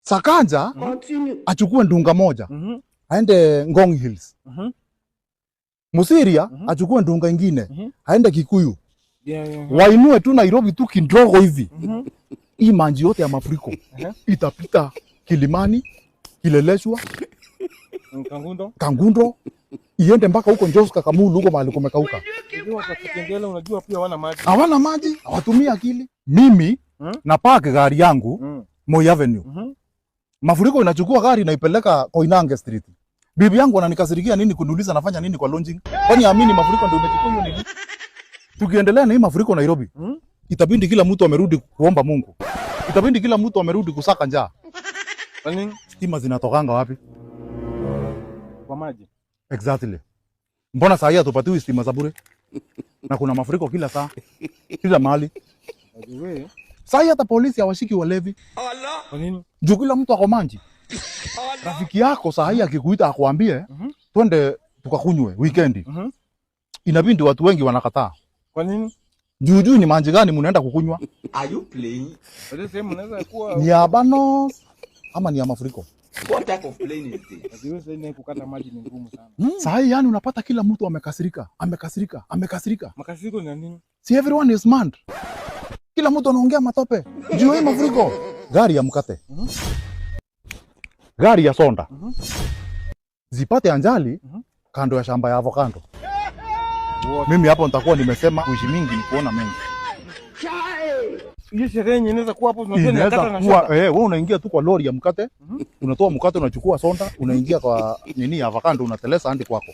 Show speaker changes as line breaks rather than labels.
Sakanja achukue ndunga moja aende Ngong Hills. Musiria achukue ndunga ingine aende Kikuyu. Wainue tu Nairobi tu kidogo hivi. Hii maji yote ya mafuriko itapita Kilimani, Kileleshwa, Kangundo, iende mpaka huko Njoska, Kamulu, huko mahali kumekauka.
Unajua pia
hawana maji, hawatumii akili. Mimi na park gari yangu Moi Avenue. Mafuriko inachukua gari naipeleka Koinange Street. Bibi yangu ananikasirikia nini kuniuliza nafanya nini kwa launching? Kwani amini mafuriko ndio umechukua hiyo nini? Tukiendelea na hii mafuriko Nairobi, itabindi kila mtu amerudi kuomba Mungu. Itabindi kila mtu amerudi kusaka njaa.
Kwani
stima zinatokanga wapi?
Kwa maji.
Exactly. Mbona saa hii hatupatiwi stima za bure? Na kuna mafuriko kila saa. Kila mahali. Saa hii hata polisi hawashiki walevi.
Kwa nini?
Juu kila mtu ako manji. Rafiki yako saa hii akikuita akwambie twende tukakunywe weekend. Inabidi watu wengi wanakataa.
Kwa nini?
Juu ni manji gani mnaenda kukunywa?
Are you playing?
Wale sehemu unaweza kuwa
Ni ya bano ama ni ya mafuriko?
What type of playing is this?
Asiweze ni kukata maji ni ngumu sana.
Saa hii yani unapata kila mtu amekasirika.
Makasiriko ni nini?
Si everyone is mad. Kila mtu anaongea matope. Juu hii mafuriko. Gari ya mkate. Gari ya sonda. Zipate anjali kando ya shamba ya avocado. Mimi hapo nitakuwa nimesema kuishi mingi ni kuona mengi.
Hii sherehe inaweza kuwa hapo
unakata na shamba. Wewe unaingia tu kwa lori ya mkate, unatoa mkate unachukua sonda, unaingia kwa nini ya avocado unateleza hadi kwako.